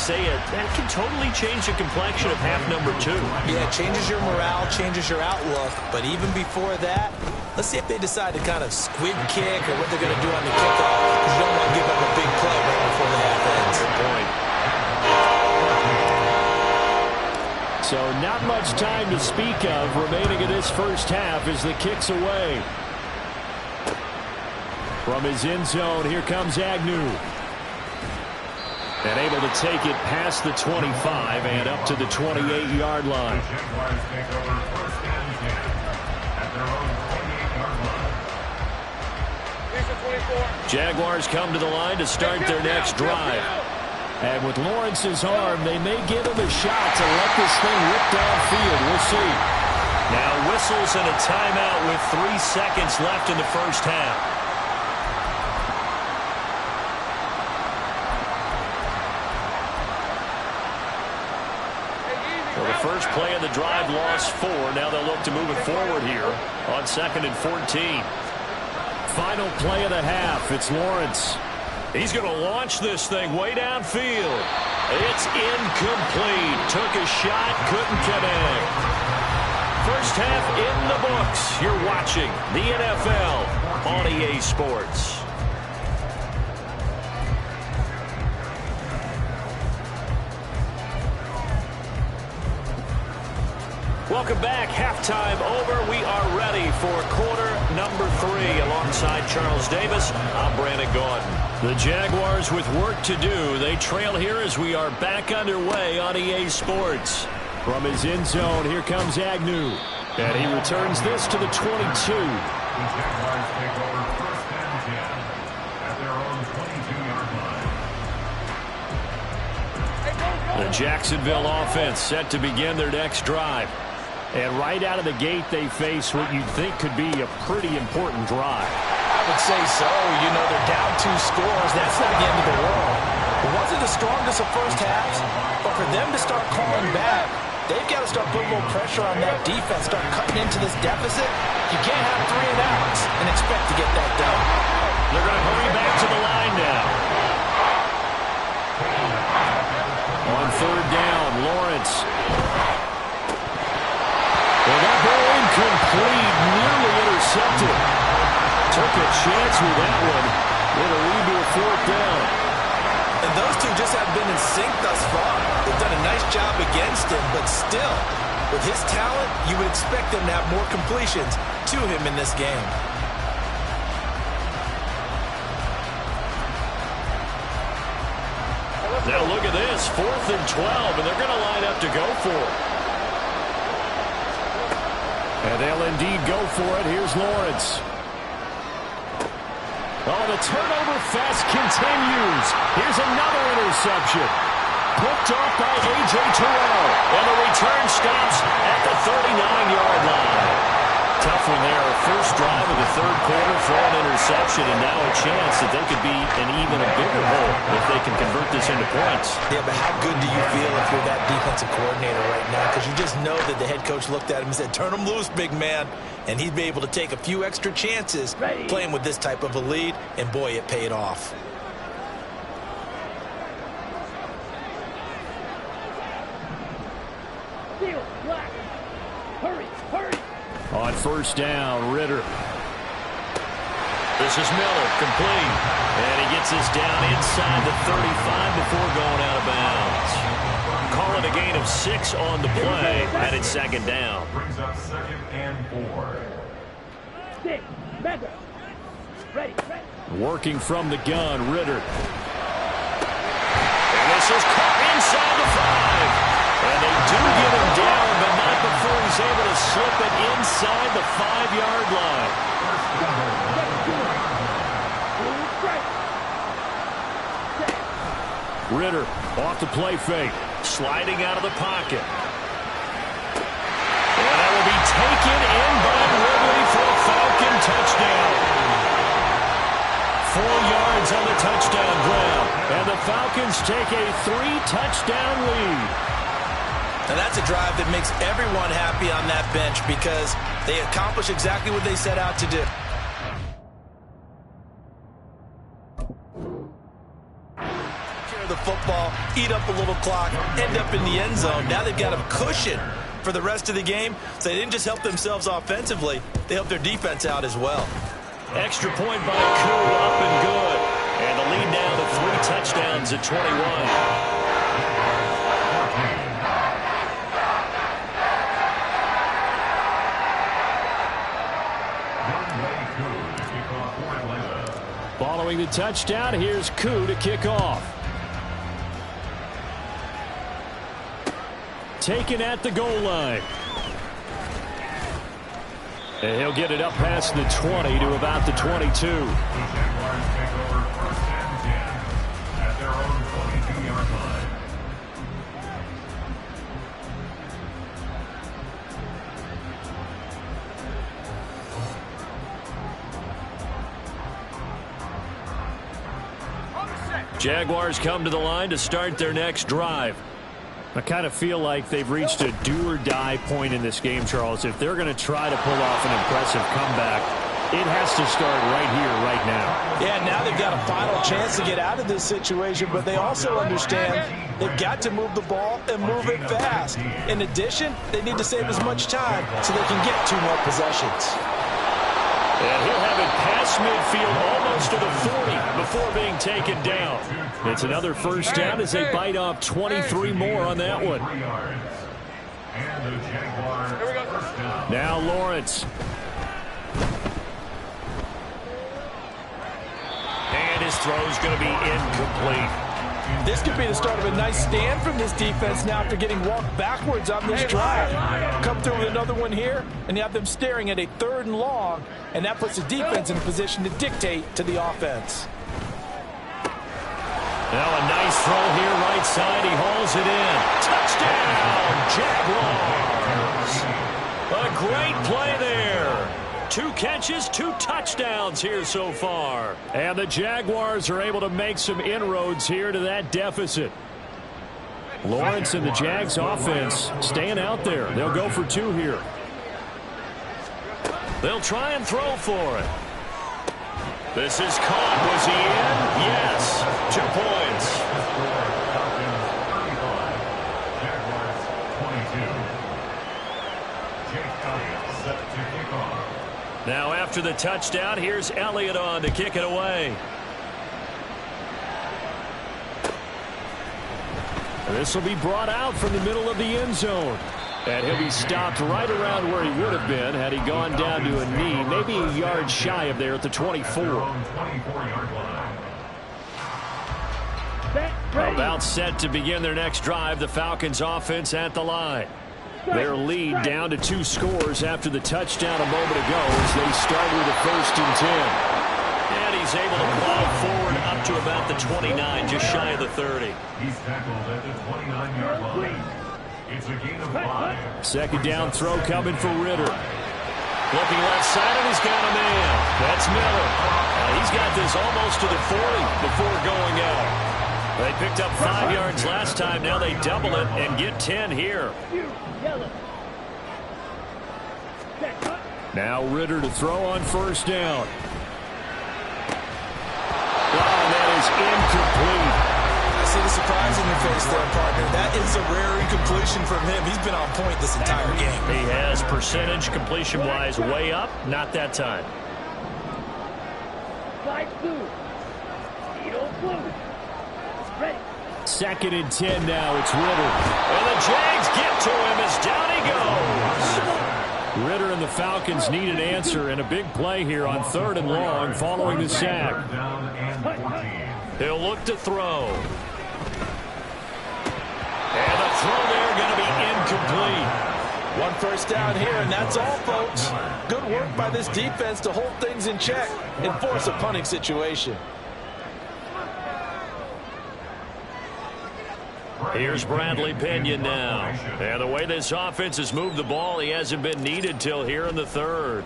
say it, that can totally change the complexion of half number 2. Yeah, it changes your morale, changes your outlook. But even before that, let's see if they decide to kind of squib kick or what they're going to do on the kickoff. Because you don't want to give up a big play right before the half ends. Good point. So not much time to speak of remaining in this first half as the kick's away. From his end zone, here comes Agnew. And able to take it past the 25 and up to the 28-yard line. Jaguars come to the line to start their next drive. And with Lawrence's arm, they may give him a shot to let this thing rip downfield. We'll see. Now whistles and a timeout with 3 seconds left in the first half. Well, the first play of the drive lost 4. Now they'll look to move it forward here on 2nd and 14. Final play of the half. It's Lawrence. He's going to launch this thing way downfield. It's incomplete. Took a shot, couldn't connect. First half in the books. You're watching the NFL on EA Sports. Welcome back. Halftime over. We are ready for quarter number 3. Alongside Charles Davis, I'm Brandon Gaudin. The Jaguars with work to do. They trail here as we are back underway on EA Sports. From his end zone, here comes Agnew. And he returns this to the 22. The Jaguars take over 1st and 10 at their own 22-yard line. The Jacksonville offense set to begin their next drive. And right out of the gate, they face what you'd think could be a pretty important drive. I would say so. You know, they're down 2 scores. That's not the end of the world. It wasn't the strongest of first halves, but for them to start calling back, they've got to start putting a little pressure on that defense, start cutting into this deficit. You can't have 3 and outs and expect to get that done. They're going to hurry back to the line now. On 3rd down, Lawrence. Well, that ball incomplete, nearly intercepted. Took a chance with that one. It'll lead to a 4th down. And those two just have been in sync thus far. They've done a nice job against him, but still, with his talent, you would expect them to have more completions to him in this game. Now look at this, 4th and 12, and they're going to line up to go for it. And they'll indeed go for it. Here's Lawrence. Oh, the turnover fest continues. Here's another interception. Picked off by A.J. Terrell. And the return stops at the 39-yard line. Tough one there. First drive of the 3rd quarter for an interception, and now a chance that they could be in even a bigger hole if they can convert this into points. Yeah, but how good do you feel if you're that defensive coordinator right now? Because you just know that the head coach looked at him and said, turn him loose, big man. And he'd be able to take a few extra chances playing with this type of a lead, and boy, it paid off. On 1st down, Ritter. This is Miller, complete. And he gets this down inside the 35 before going out of bounds. Call it a gain of 6 on the play, and it's 2nd down. Brings up 2nd and 4. Ready. Working from the gun, Ritter. And this is caught inside the 5. And they do get him down, but not before he's able to slip it inside the 5-yard line. Ritter off the play fake. Sliding out of the pocket. And that will be taken in by Ridley for a Falcon touchdown. 4 yards on the touchdown grab. And the Falcons take a 3-touchdown lead. And that's a drive that makes everyone happy on that bench because they accomplish exactly what they set out to do. The football, eat up a little clock, end up in the end zone. Now they've got a cushion for the rest of the game. So they didn't just help themselves offensively, they helped their defense out as well. Extra point by Koo, up and good. And the lead down to 3 touchdowns at 21. Following the touchdown, here's Koo to kick off. Taken at the goal line. And he'll get it up past the 20 to about the 22. The Jaguars take over 1st and 10 at their own 22-yard line. Jaguars come to the line to start their next drive. I kind of feel like they've reached a do-or-die point in this game, Charles. If they're going to try to pull off an impressive comeback, it has to start right here, right now. Yeah, now they've got a final chance to get out of this situation, but they also understand they've got to move the ball and move it fast. In addition, they need to save as much time so they can get 2 more possessions. And he'll have it past midfield almost to the 40 before being taken down. It's another first down as they bite off 23 more on that one. And the Jaguars first down. Now Lawrence. And his throw's going to be incomplete. This could be the start of a nice stand from this defense now after getting walked backwards on this drive. Come through with another one here, and you have them staring at a 3rd and long, and that puts the defense in a position to dictate to the offense. Now a nice throw here right side. He hauls it in. Touchdown, Jaguars. A great play there. 2 catches, 2 touchdowns here so far. And the Jaguars are able to make some inroads here to that deficit. Lawrence and the Jags offense staying out there. They'll go for 2 here. They'll try and throw for it. This is caught. Was he in? Yes. 2 points. Jaguars 22. Jake Elliott set to kick off. Now after the touchdown, here's Elliott on to kick it away. This will be brought out from the middle of the end zone. And he'll be stopped right around where he would have been had he gone down to a knee, maybe a yard shy of there at the 24. About set to begin their next drive, the Falcons offense at the line. Their lead down to 2 scores after the touchdown a moment ago as they start with a 1st and 10. And he's able to plow forward up to about the 29, just shy of the 30. He's tackled at the 29-yard line. It's a gain of 5. 2nd down throw coming for Ritter. Looking left side, and he's got a man. That's Miller. He's got this almost to the 40 before going out. They picked up 5 yards last time. Now they double it and get 10 here. Now Ritter to throw on 1st down. Wow, that is incomplete. I see the surprise in your face there, partner. That is a rare incompletion from him. He's been on point this entire game. He has percentage completion-wise way up. Not that time. 2nd and 10 now. It's Ritter. And the Jags get to him as down he goes. Ritter and the Falcons need an answer, and a big play here on 3rd and long following the sack. He'll look to throw. And the throw there going to be incomplete. 1 first down here, and that's all, folks. Good work by this defense to hold things in check and force a punting situation. Here's Bradley Pinion now. And the way this offense has moved the ball, he hasn't been needed till here in the 3rd.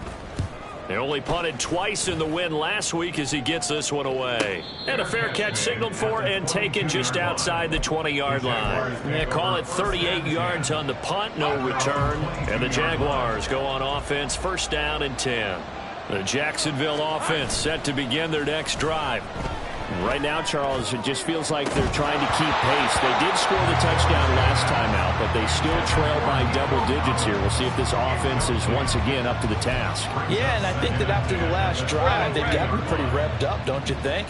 They only punted twice in the win last week as he gets this one away. And a fair catch signaled for and taken just outside the 20-yard line. They call it 38 yards on the punt, no return. And the Jaguars go on offense, 1st down and 10. The Jacksonville offense set to begin their next drive. Right now, Charles, it just feels like they're trying to keep pace. They did score the touchdown last time out, but they still trail by double digits here. We'll see if this offense is once again up to the task. Yeah, and I think that after the last drive, they've gotten pretty revved up, don't you think?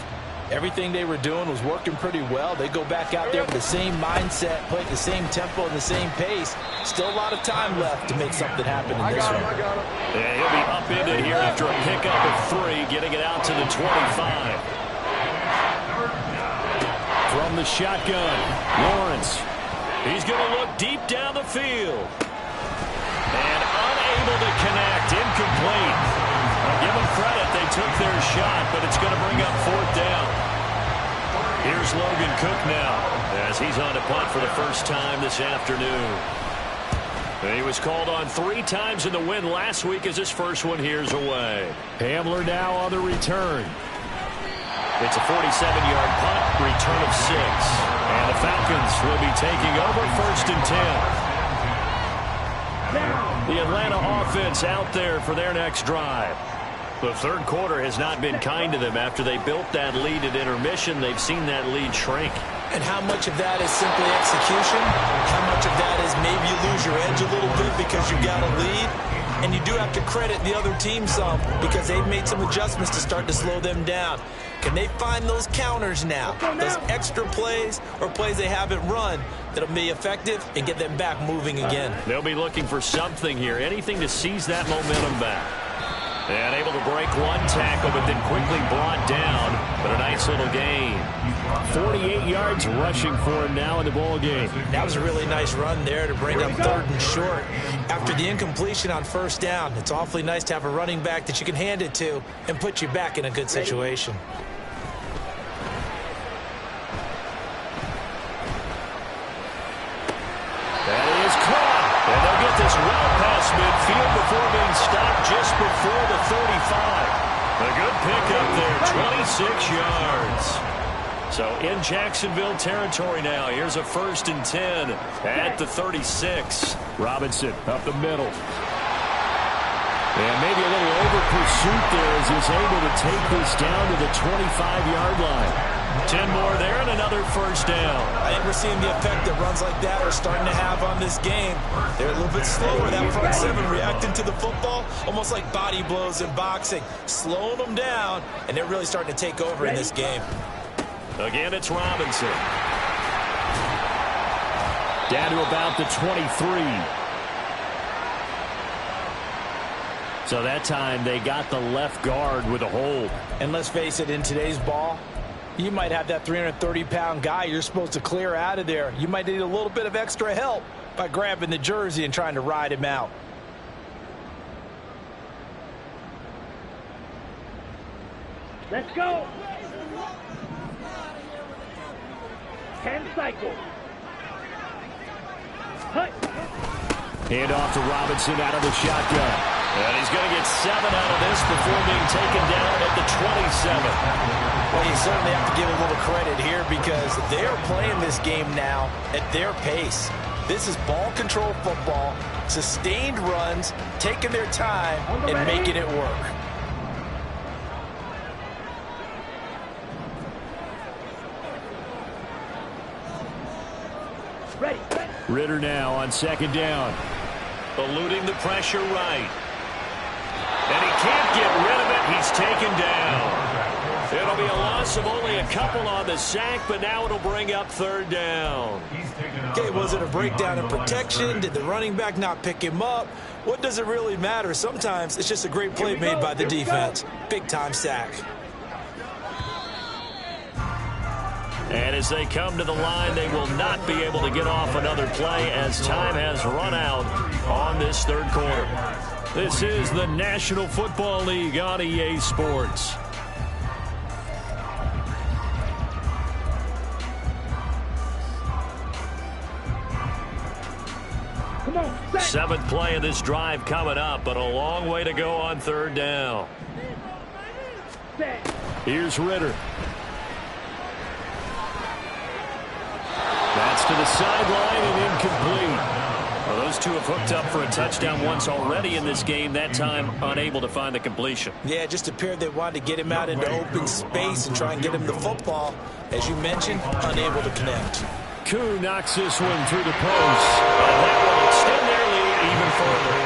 Everything they were doing was working pretty well. They go back out there with the same mindset, play at the same tempo and the same pace. Still a lot of time left to make something happen in this one. And he'll be upended here after a pickup of 3, getting it out to the 25. From the shotgun, Lawrence. He's going to look deep down the field. And unable to connect, incomplete. I'll give them credit, they took their shot, but it's going to bring up 4th down. Here's Logan Cook now, as he's on to punt for the first time this afternoon. He was called on 3 times in the win last week as his first one here's away. Hamler now on the return. It's a 47-yard punt, return of 6. And the Falcons will be taking over 1st and 10. The Atlanta offense out there for their next drive. The third quarter has not been kind to them. After they built that lead at intermission, they've seen that lead shrink. And how much of that is simply execution? How much of that is maybe you lose your edge a little bit because you got a lead? And you do have to credit the other team some because they've made some adjustments to start to slow them down. Can they find those counters now, those extra plays or plays they haven't run that'll be effective and get them back moving again? They'll be looking for something here, anything to seize that momentum back. And able to break one tackle, but then quickly brought down. But a nice little gain. 48 yards rushing for him now in the ball game. That was a really nice run there to bring up 3rd and short. After the incompletion on 1st down, it's awfully nice to have a running back that you can hand it to and put you back in a good situation. That is caught. And they'll get this well past midfield before being stopped just before the 35. A good pickup there, 26 yards. So in Jacksonville territory now. Here's a 1st and 10 at the 36. Robinson up the middle. And maybe a little over pursuit there as he's able to take this down to the 25-yard line. 10 more there and another 1st down. I think we're seeing the effect that runs like that are starting to have on this game. They're a little bit slower, that front 7 reacting to the football, almost like body blows in boxing, slowing them down, and they're really starting to take over in this game. Again, it's Robinson. Down to about the 23. So that time they got the left guard with a hold. And let's face it, in today's ball, you might have that 330-pound guy you're supposed to clear out of there. You might need a little bit of extra help by grabbing the jersey and trying to ride him out. Let's go. 10 cycles. Hand off to Robinson out of the shotgun. And he's going to get 7 out of this before being taken down at the 27. Well, you certainly have to give a little credit here because they're playing this game now at their pace. This is ball control football, sustained runs, taking their time and making it work. Ready. Ritter now on 2nd down. Eluding the pressure right. And he can't get rid of it. He's taken down. It'll be a loss of only a couple on the sack, but now it'll bring up 3rd down. Okay, was it a breakdown in protection? Did the running back not pick him up? What does it really matter? Sometimes it's just a great play made by the defense. Big-time sack. And as they come to the line, they will not be able to get off another play as time has run out on this 3rd quarter. This is the National Football League on EA Sports. Come on. 7th play of this drive coming up, but a long way to go on 3rd down. Here's Ritter. That's to the sideline and incomplete. Well, those two have hooked up for a touchdown once already in this game, that time unable to find the completion. Yeah, it just appeared they wanted to get him out into open space and try and get him the football. As you mentioned, unable to connect. Koo knocks this one through the post. And that will extend their lead even further.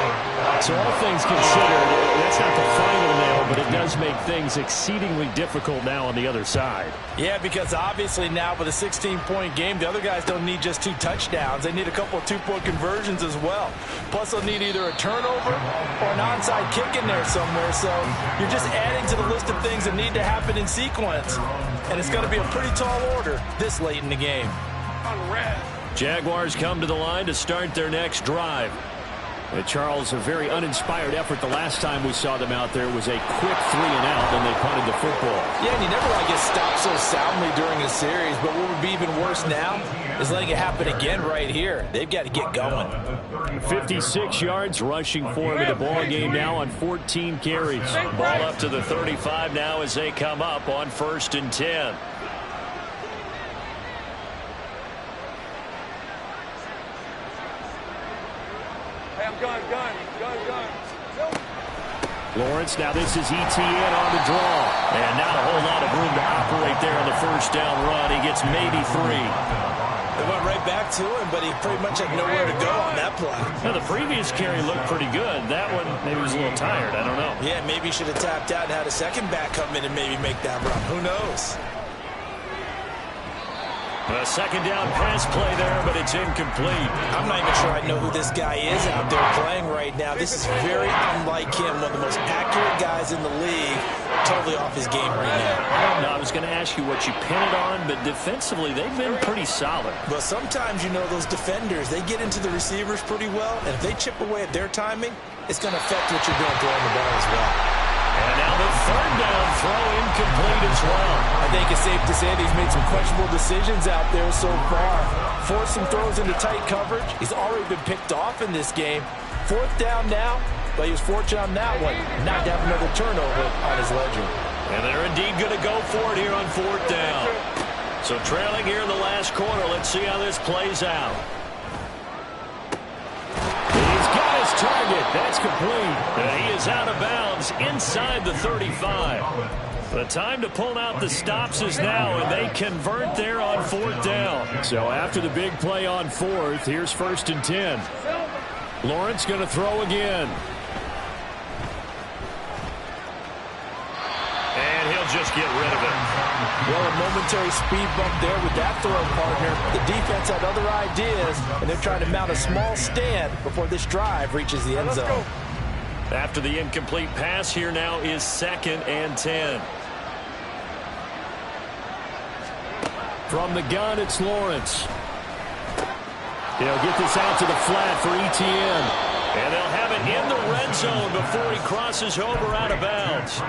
So all things considered, that's not the final nail, but it does make things exceedingly difficult now on the other side. Yeah, because obviously now with a 16-point game, the other guys don't need just 2 touchdowns. They need a couple of 2-point conversions as well. Plus, they'll need either a turnover or an onside kick in there somewhere. So you're just adding to the list of things that need to happen in sequence. And it's going to be a pretty tall order this late in the game. Jaguars come to the line to start their next drive. Charles, a very uninspired effort the last time we saw them out there. It was a quick 3-and-out, then they punted the football. Yeah, and you never want to get stopped so soundly during a series, but what would be even worse now is letting it happen again right here. They've got to get going. 56 yards rushing for him in the ball game now on 14 carries. Ball up to the 35 now as they come up on 1st and 10. Lawrence, now this is ETN on the draw. And not a whole lot of room to operate there on the first down run. He gets maybe 3. They went right back to him, but he pretty much had nowhere to go on that play. Now, the previous carry looked pretty good. That one maybe was a little tired. I don't know. Yeah, maybe he should have tapped out and had a second back come in and maybe make that run. Who knows? A second down pass play there, but it's incomplete. I'm not even sure I know who this guy is out there playing right now. This is very unlike him, one of the most accurate guys in the league. Totally off his game right now. No, I was going to ask you what you pin it on, but defensively they've been pretty solid. But sometimes, you know, those defenders, they get into the receivers pretty well, and if they chip away at their timing, it's going to affect what you're doing throwing the ball as well. And now the 3rd down throw incomplete as well. I think it's safe to say that he's made some questionable decisions out there so far. Forced some throws into tight coverage. He's already been picked off in this game. 4th down now, but he was fortunate on that one. Not to have another turnover on his ledger. And they're indeed going to go for it here on 4th down. So trailing here in the last quarter. Let's see how this plays out. Target, that's complete. And he is out of bounds inside the 35. The time to pull out the stops is now, and they convert there on 4th down. So after the big play on 4th, here's 1st and 10. Lawrence going to throw again. And he'll just get rid of it. Well, a momentary speed bump there with that throw partner. The defense had other ideas, and they're trying to mount a small stand before this drive reaches the end zone. After the incomplete pass, here now is 2nd and 10. From the gun, it's Lawrence. He'll get this out to the flat for ETN. And they'll have it in the red zone before he crosses over out of bounds.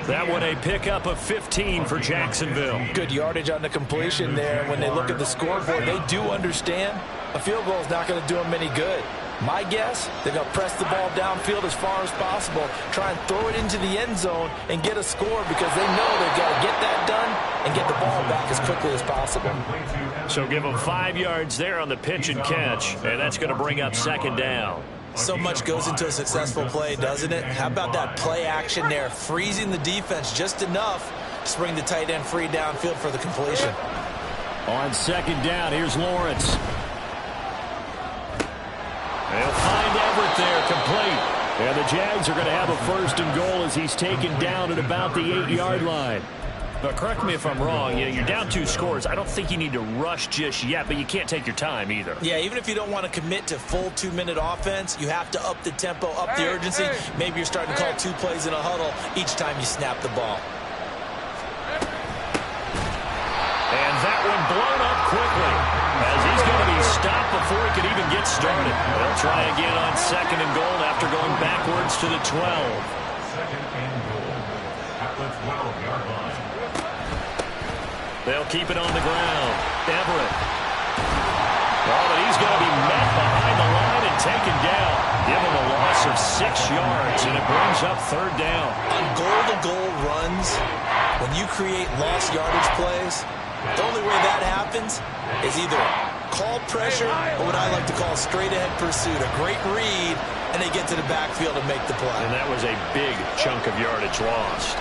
That one a pickup of 15 for Jacksonville. Good yardage on the completion there. When they look at the scoreboard, they do understand a field goal is not going to do them any good. My guess, they're going to press the ball downfield as far as possible, try and throw it into the end zone and get a score because they know they've got to get that done and get the ball back as quickly as possible. So give them 5 yards there on the pitch and catch, and that's going to bring up 2nd down. So much goes into a successful play, doesn't it? How about that play action there, freezing the defense just enough to bring the tight end free downfield for the completion. On 2nd down, here's Lawrence. They'll find Everett there, complete. And the Jags are going to have a 1st and goal as he's taken down at about the 8-yard line. But correct me if I'm wrong, you're down 2 scores. I don't think you need to rush just yet, but you can't take your time either. Yeah, even if you don't want to commit to full 2-minute offense, you have to up the tempo, up the urgency. Maybe you're starting to call 2 plays in a huddle each time you snap the ball. And that one blown up quickly as he's going to be stopped before he could even get started. They'll try again on 2nd and goal after going backwards to the 12. 2nd and goal at the 12-yard line. They'll keep it on the ground. Everett. Oh, but he's going to be met behind the line and taken down. Give him a loss of 6 yards, and it brings up 3rd down. On goal-to-goal runs, when you create lost yardage plays, the only way that happens is either called pressure, or what I like to call straight-ahead pursuit. A great read, and they get to the backfield and make the play. And that was a big chunk of yardage lost.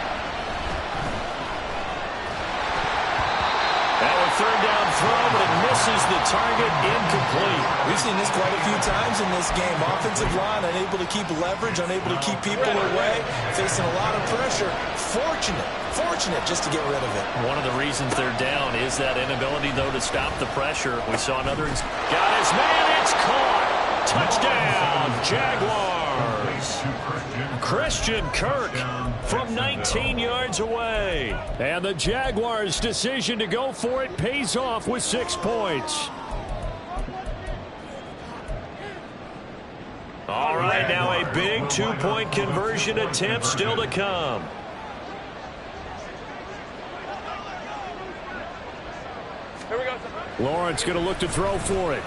Third down throw, but it misses the target, incomplete. We've seen this quite a few times in this game. Offensive line unable to keep leverage, unable to keep people away, facing a lot of pressure. Fortunate just to get rid of it. One of the reasons they're down is that inability, though, to stop the pressure. We saw another. Got his man, it's caught. Touchdown, Jaguars. Christian Kirk from 19 yards away. And the Jaguars' decision to go for it pays off with 6 points. All right, now a big two-point conversion attempt still to come. Lawrence going to look to throw for it.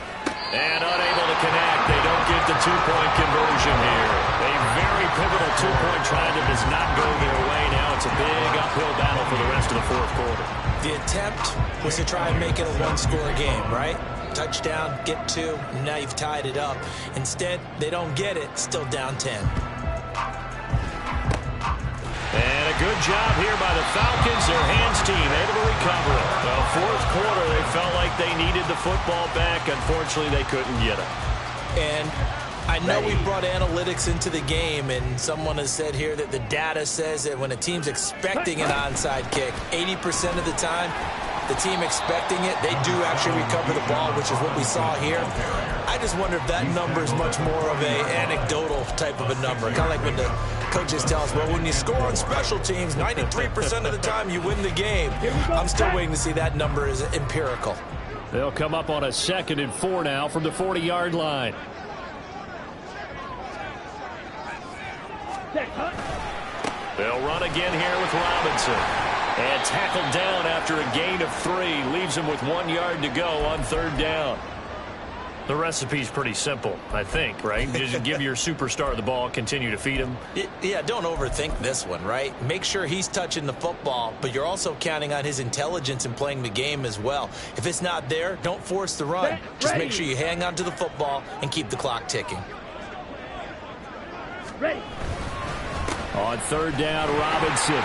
And unable to connect. They don't get the two-point conversion here. A very pivotal two-point try that does not go their way. Now it's a big uphill battle for the rest of the fourth quarter. The attempt was to try and make it a one-score game, right? Touchdown, get 2, and now you've tied it up. Instead, they don't get it, still down 10. And a good job here by the Falcons. Their hands team able to recover it. Well, fourth quarter, they felt like they needed the football back. Unfortunately, they couldn't get it. And I know we brought analytics into the game, and someone has said here that the data says that when a team's expecting an onside kick, 80% of the time, the team expecting it, they do actually recover the ball, which is what we saw here. I just wonder if that number is much more of a anecdotal type of a number. Kind of like when the coaches tell us, well, when you score on special teams, 93% of the time you win the game. I'm still waiting to see that number is empirical. They'll come up on a 2nd and 4 now from the 40-yard line. They'll run again here with Robinson. And tackled down after a gain of 3. Leaves him with 1 yard to go on 3rd down. The recipe's pretty simple, I think, right? Just give your superstar the ball, continue to feed him. Yeah, don't overthink this one, right? Make sure he's touching the football, but you're also counting on his intelligence in playing the game as well. If it's not there, don't force the run. Just make sure you hang on to the football and keep the clock ticking. Ready. On 3rd down, Robinson.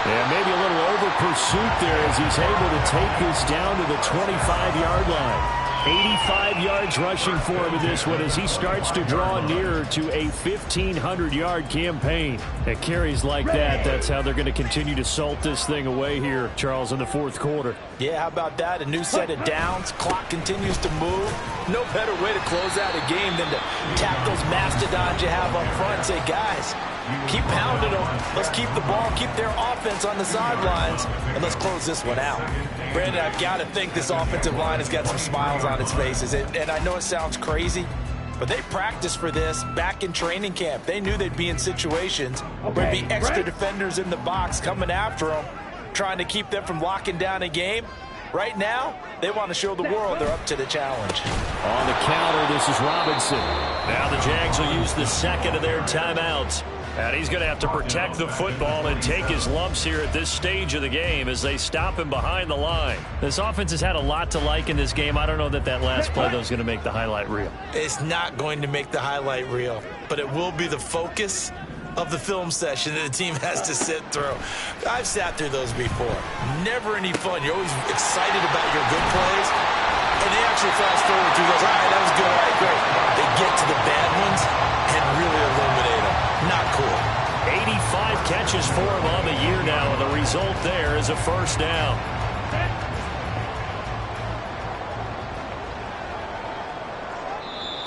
And maybe a little over pursuit there as he's able to take this down to the 25-yard line. 85 yards rushing for him in this one as he starts to draw nearer to a 1,500-yard campaign. At carries like that, that's how they're going to continue to salt this thing away here, Charles, in the fourth quarter. Yeah, how about that? A new set of downs. Clock continues to move. No better way to close out a game than to tap those mastodons you have up front and say, guys, keep pounding them. Let's keep the ball, keep their offense on the sidelines, and let's close this one out. Brandon, I've got to think this offensive line has got some smiles on its faces. And I know it sounds crazy, but they practiced for this back in training camp. They knew they'd be in situations where there'd be extra defenders in the box coming after them, trying to keep them from locking down a game. Right now, they want to show the world they're up to the challenge. On the counter, this is Robinson. Now the Jags will use the second of their timeouts. And he's going to have to protect the football and take his lumps here at this stage of the game as they stop him behind the line. This offense has had a lot to like in this game. I don't know that that last play, though, is going to make the highlight reel. It's not going to make the highlight reel, but it will be the focus of the film session that the team has to sit through. I've sat through those before. Never any fun. You're always excited about your good plays, and they actually fast forward through those. All right, that was good. All right, great. They get to the bad ones and really eliminate them. Not cool. 85 catches for him on the year now, and the result there is a first down.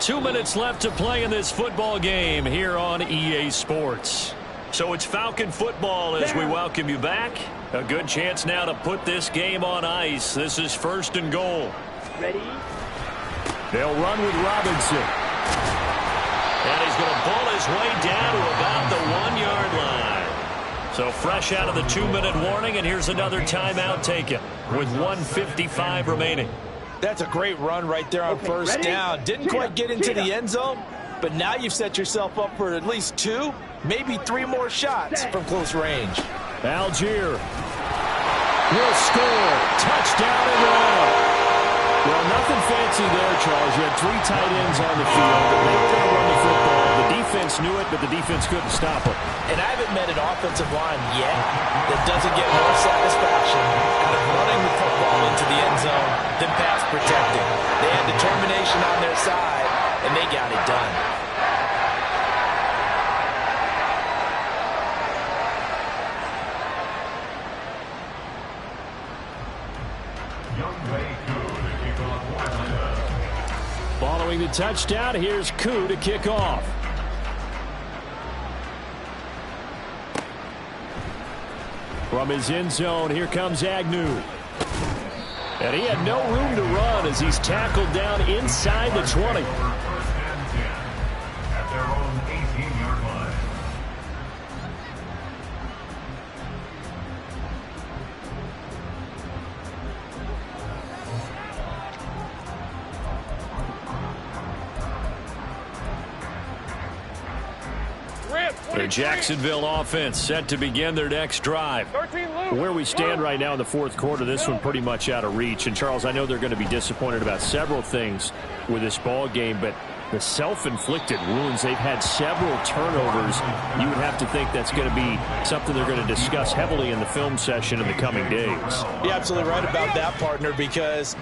Two minutes left to play in this football game here on EA Sports. So it's Falcon football as we welcome you back. A good chance now to put this game on ice. This is 1st and goal. Ready? They'll run with Robinson. And he's going to pull his way down to about the 1-yard line. So fresh out of the 2-minute warning, and here's another timeout taken with 1:55 remaining. That's a great run right there on first down. Didn't quite get into the end zone, but now you've set yourself up for at least 2, maybe 3 more shots from close range. Algier will score. Touchdown and run. Well, nothing fancy there, Charles. You had 3 tight ends on the field. They were going to run the football. The defense knew it, but the defense couldn't stop them. And I haven't met an offensive line yet that doesn't get more satisfaction out of running the football into the end zone than pass protecting. They had determination on their side, and they got it done. Following the touchdown, here's Koo to kick off. From his end zone, here comes Agnew. And he had no room to run as he's tackled down inside the 20. First and 10 at their own 18-yard line. The Jacksonville offense set to begin their next drive. Where we stand right now in the fourth quarter, this one pretty much out of reach. And, Charles, I know they're going to be disappointed about several things with this ball game, but the self-inflicted wounds, they've had several turnovers. You would have to think that's going to be something they're going to discuss heavily in the film session in the coming days. You're absolutely right about that, partner, because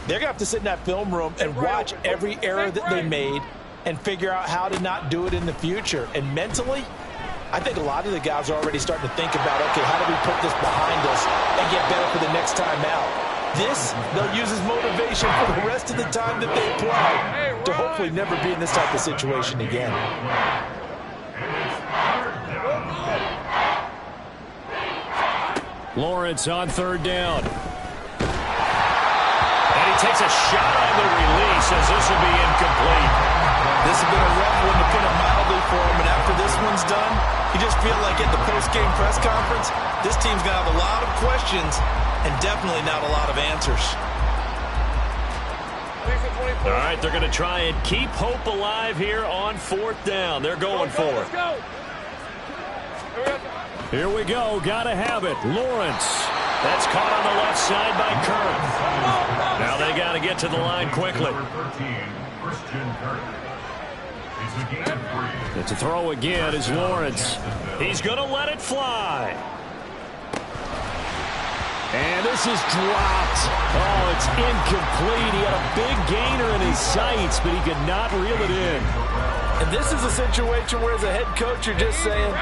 they're going to have to sit in that film room and watch every error that they made and figure out how to not do it in the future. And mentally, I think a lot of the guys are already starting to think about, okay, how do we put this behind us and get better for the next time out? This, they'll use as motivation for the rest of the time that they play to hopefully never be in this type of situation again. Lawrence on third down. And he takes a shot on the release as this will be incomplete. This has been a rough one, to put it mildly, for him, and after this one's done, you just feel like at the post-game press conference, this team's going to have a lot of questions and definitely not a lot of answers. All right, they're going to try and keep hope alive here on fourth down. They're going for it. Here we go. Got to have it. Lawrence. That's caught on the left side by Kirk. Now they got to get to the line quickly. And to throw again is Lawrence. He's going to let it fly. And this is dropped. Oh, it's incomplete. He had a big gainer in his sights, but he could not reel it in. And this is a situation where, as a head coach, you're just saying,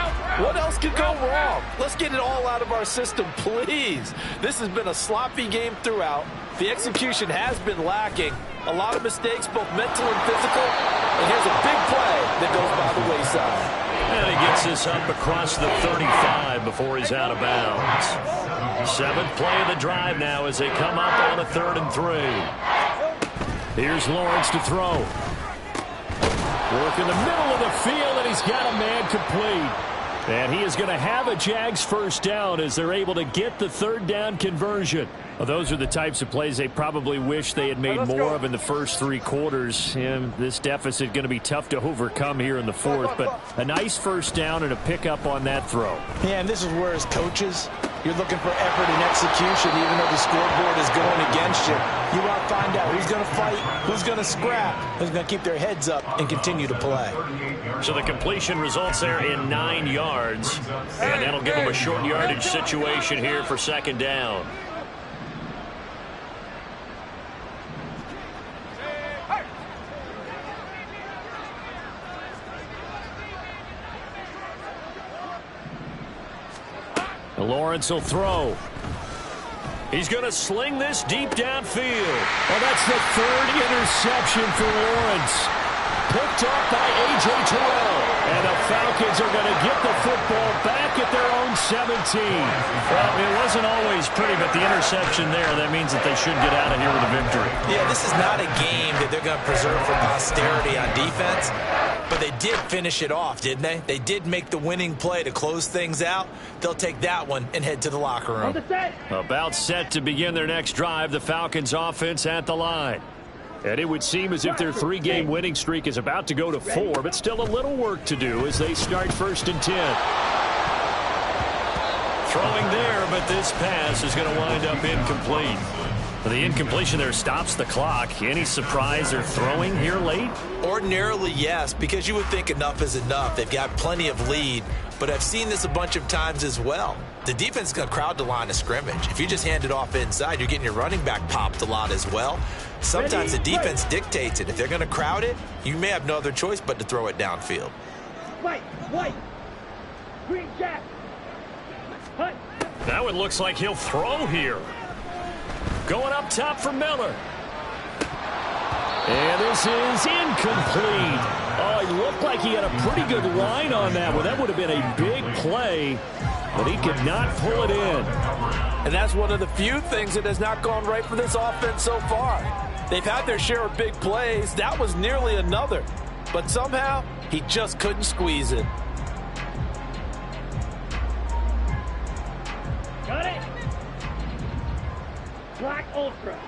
what else could go wrong? Let's get it all out of our system, please. This has been a sloppy game throughout. The execution has been lacking. A lot of mistakes, both mental and physical. And here's a big play that goes by the wayside. And he gets this up across the 35 before he's out of bounds. 7th play of the drive now as they come up on a 3rd and 3. Here's Lawrence to throw. Work in the middle of the field, and he's got a man complete. And he is going to have a Jags first down as they're able to get the 3rd down conversion. Well, those are the types of plays they probably wish they had made more of in the first 3 quarters. And this deficit going to be tough to overcome here in the 4th. But a nice first down and a pickup on that throw. Yeah, and this is where, as coaches, you're looking for effort and execution, even though the scoreboard is going against you. You want to find out who's going to fight, who's going to scrap, who's going to keep their heads up and continue to play. So the completion results there in 9 yards. And that'll give them a short yardage situation here for 2nd down. Lawrence will throw. He's going to sling this deep downfield. Well, that's the 3rd interception for Lawrence. Picked up by A.J. Terrell. And the Falcons are going to get the football back at their own 17. Well, it wasn't always pretty, but the interception there, that means that they should get out of here with a victory. Yeah, this is not a game that they're going to preserve for posterity on defense. But they did finish it off, didn't they? They did make the winning play to close things out. They'll take that one and head to the locker room. About set to begin their next drive, the Falcons offense at the line. And it would seem as if their 3-game winning streak is about to go to 4, but still a little work to do as they start 1st and 10. Throwing there, but this pass is going to wind up incomplete. The incompletion there stops the clock. Any surprise they're throwing here late? Ordinarily, yes, because you would think enough is enough. They've got plenty of lead, but I've seen this a bunch of times as well. The defense is going to crowd the line of scrimmage. If you just hand it off inside, you're getting your running back popped a lot as well. Sometimes the defense dictates it. If they're going to crowd it, you may have no other choice but to throw it downfield. White. Green jack. Hunt. That one looks like he'll throw here. Going up top for Miller. And this is incomplete. Oh, he looked like he had a pretty good line on that one. That would have been a big play, but he could not pull it in. And that's one of the few things that has not gone right for this offense so far. They've had their share of big plays. That was nearly another. But somehow, he just couldn't squeeze it. Got it. Black Ultra.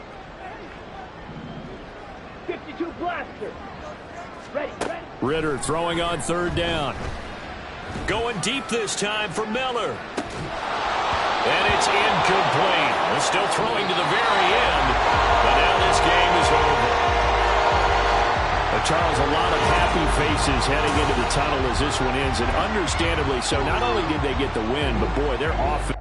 52 blaster. Ready. Ritter throwing on third down. Going deep this time for Miller. And it's incomplete. They're still throwing to the very end, but now this game is over. Charles, a lot of happy faces heading into the tunnel as this one ends, and understandably so. Not only did they get the win, but boy, their offense.